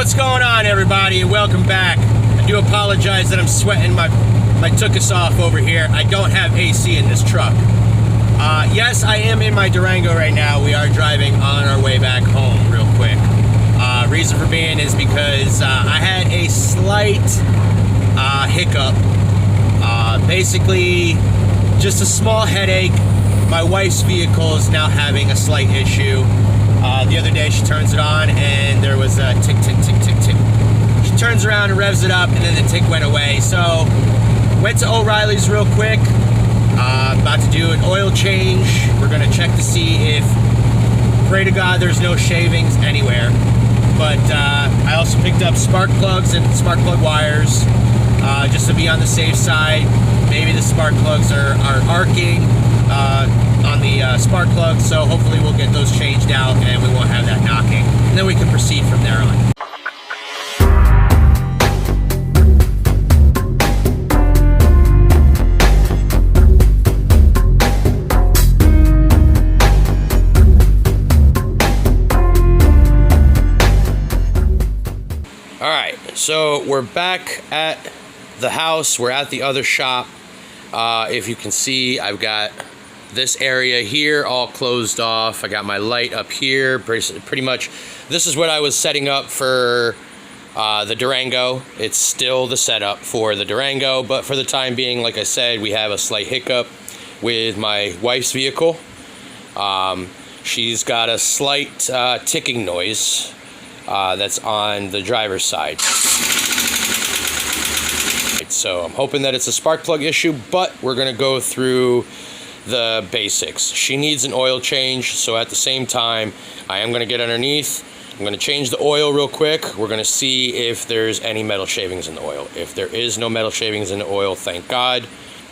What's going on, everybody? Welcome back. I do apologize that I'm sweating my tuchus off over here. I don't have AC in this truck. Yes, I am in my Durango right now. We are driving on our way back home real quick. Reason for being is because I had a slight hiccup. Basically, just a small headache. My wife's vehicle is now having a slight issue. The other day she turns it on and there was a tick, tick, tick, tick, tick. She turns around and revs it up and then the tick went away. So, went to O'Reilly's real quick. About to do an oil change. We're gonna check to see if, pray to God, there's no shavings anywhere. But I also picked up spark plugs and spark plug wires, just to be on the safe side. Maybe the spark plugs are arcing on the spark plugs, so hopefully we'll get those changed out and we won't have that knocking. And then we can proceed from there on. Alright, so we're back at the house. We're at the other shop. If you can see, I've got this area here all closed off. I got my light up here. Pretty much, this is what I was setting up for the Durango. It's still the setup for the Durango, but for the time being, like I said, we have a slight hiccup with my wife's vehicle. She's got a slight ticking noise. That's on the driver's side. So I'm hoping that it's a spark plug issue, but we're gonna go through the basics. She needs an oil change, so at the same time, I am gonna get underneath. I'm gonna change the oil real quick. We're gonna see if there's any metal shavings in the oil. If there is no metal shavings in the oil, thank God.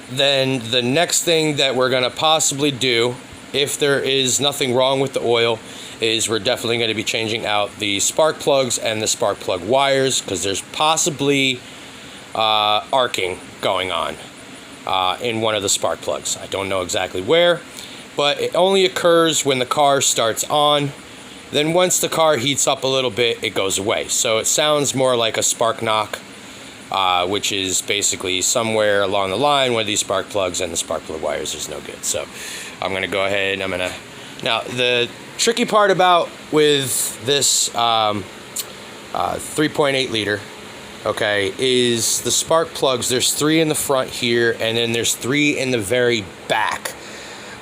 Then the next thing that we're gonna possibly do, if there is nothing wrong with the oil, is we're definitely going to be changing out the spark plugs and the spark plug wires, because there's possibly arcing going on in one of the spark plugs. I don't know exactly where, but it only occurs when the car starts on. Then once the car heats up a little bit, it goes away. So it sounds more like a spark knock, which is basically somewhere along the line where these spark plugs and the spark plug wires is no good. So I'm going to go ahead and now the tricky part about with this 3.8 liter, okay, is the spark plugs. There's 3 in the front here, and then there's 3 in the very back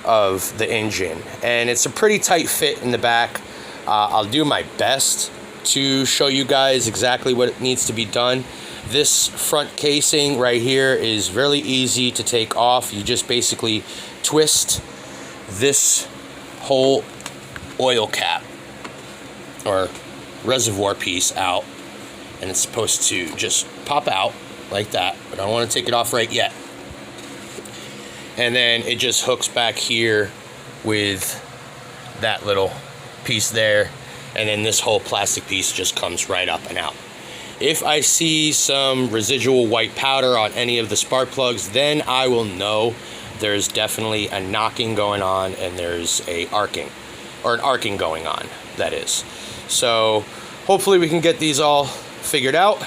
of the engine, and it's a pretty tight fit in the back. I'll do my best to show you guys exactly what needs to be done. This front casing right here is really easy to take off. You just basically twist this whole oil cap or reservoir piece out, and it's supposed to just pop out like that, but I don't want to take it off right yet. And then it just hooks back here with that little piece there, and then this whole plastic piece just comes right up and out. If I see some residual white powder on any of the spark plugs, then I will know there's definitely a knocking going on and there's an arcing going on, that is. So hopefully we can get these all figured out.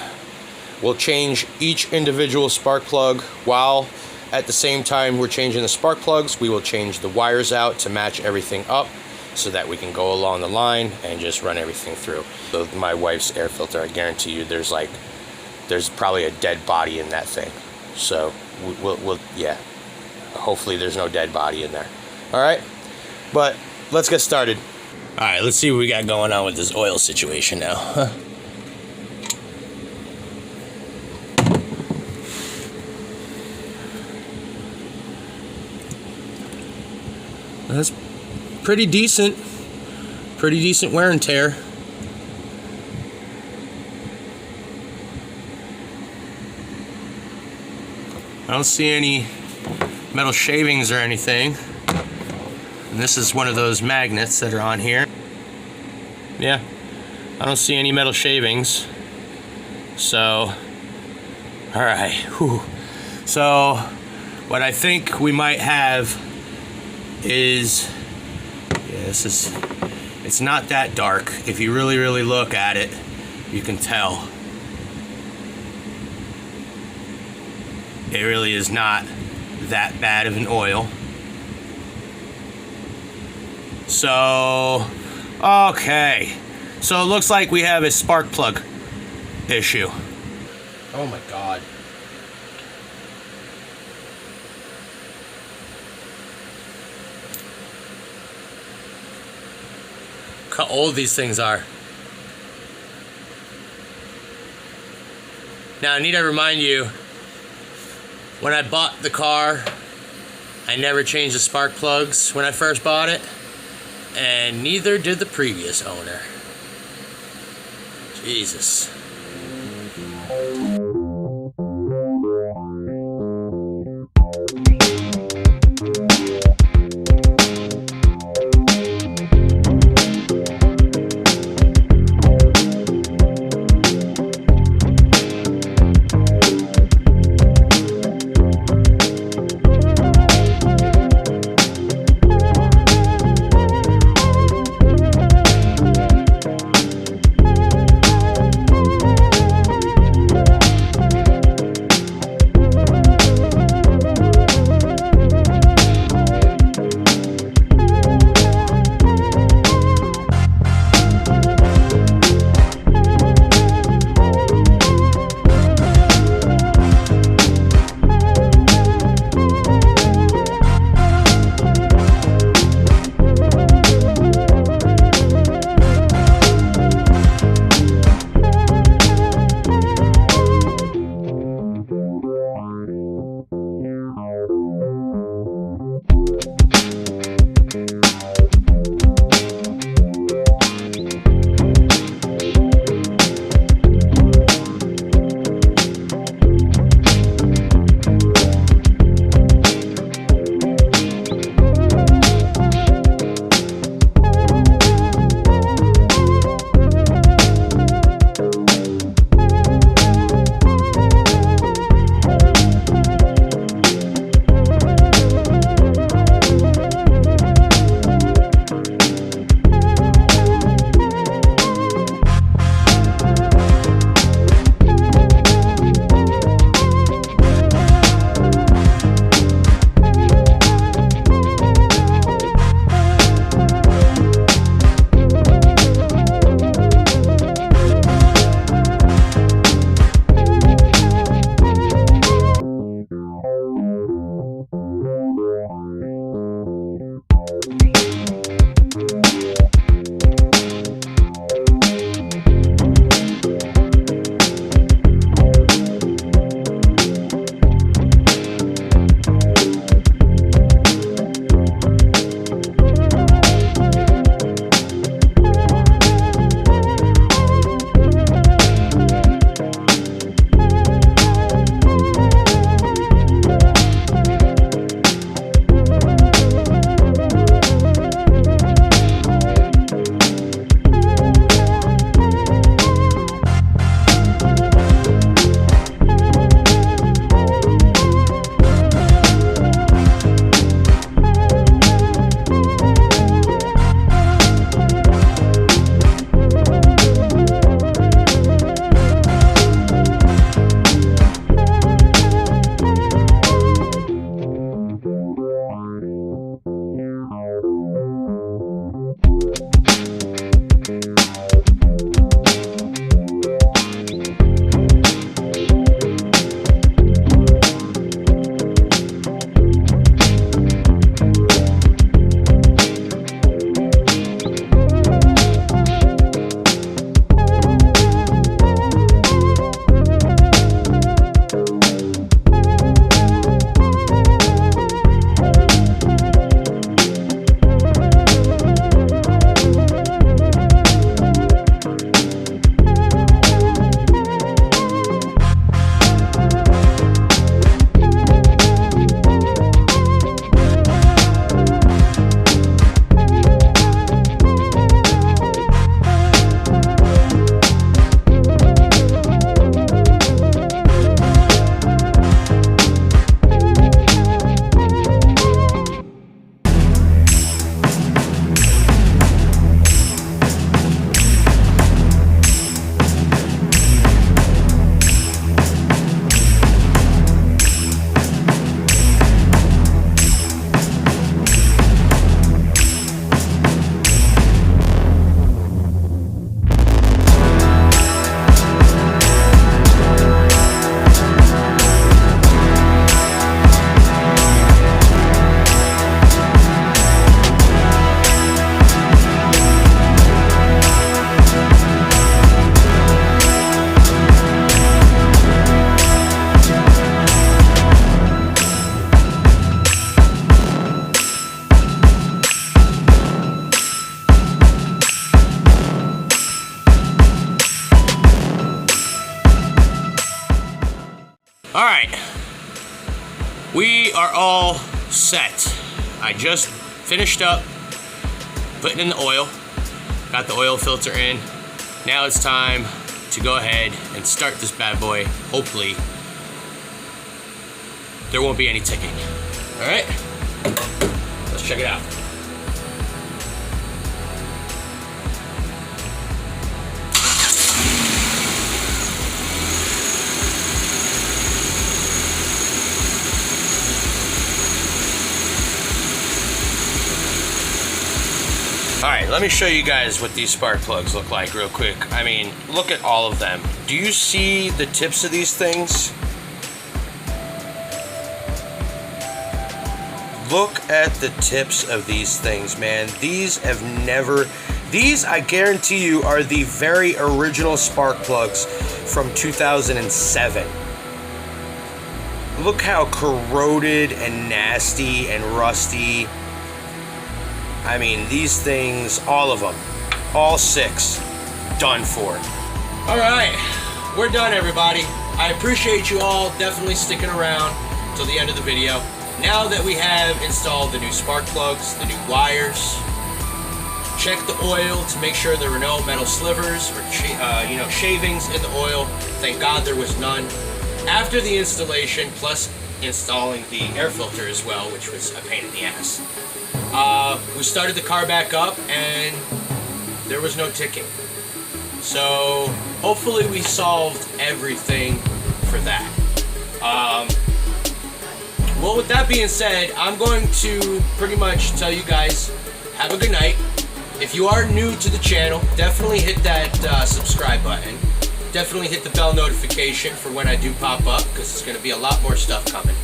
We'll change each individual spark plug while at the same time we're changing the spark plugs. We will change the wires out to match everything up so that we can go along the line and just run everything through. So my wife's air filter, I guarantee you there's probably a dead body in that thing. So we'll yeah. Hopefully there's no dead body in there. All right, but let's get started. All right, let's see what we got going on with this oil situation now. That's pretty decent wear and tear. I don't see any metal shavings or anything. And this is one of those magnets that are on here. Yeah, I don't see any metal shavings. So, all right. Whew. So, what I think we might have is, yeah, it's not that dark. If you really look at it, You can tell. It really is not that bad of an oil. So, okay. So it looks like we have a spark plug issue. Oh my God. Look how old these things are. Now I need to remind you, when I bought the car, I never changed the spark plugs when I first bought it, and neither did the previous owner. Jesus. All right, we are all set. I just finished up putting in the oil, got the oil filter in. Now it's time to go ahead and start this bad boy. Hopefully, there won't be any ticking. All right, let's check it out. Alright, let me show you guys what these spark plugs look like real quick. I mean, look at all of them. Do you see the tips of these things? Look at the tips of these things, man. These, I guarantee you, are the very original spark plugs from 2007. Look how corroded and nasty and rusty. I mean, these things, all of them, all 6, done for. All right, we're done, everybody. I appreciate you all definitely sticking around till the end of the video. Now that we have installed the new spark plugs, the new wires, check the oil to make sure there were no metal slivers or shavings in the oil. Thank God there was none. After the installation, plus installing the air filter as well, which was a pain in the ass. We started the car back up and there was no ticking. So hopefully we solved everything for that. Well, with that being said, I'm going to pretty much tell you guys, have a good night. If you are new to the channel, definitely hit that subscribe button. Definitely hit the bell notification for when I do pop up, because there's going to be a lot more stuff coming.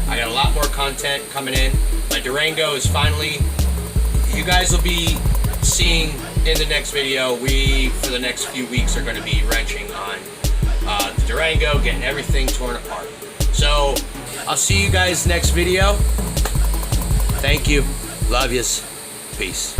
I got a lot more content coming in. My Durango is finally, you guys will be seeing in the next video, we, for the next few weeks, are going to be wrenching on the Durango, getting everything torn apart. So, I'll see you guys next video. Thank you. Love yous. Peace.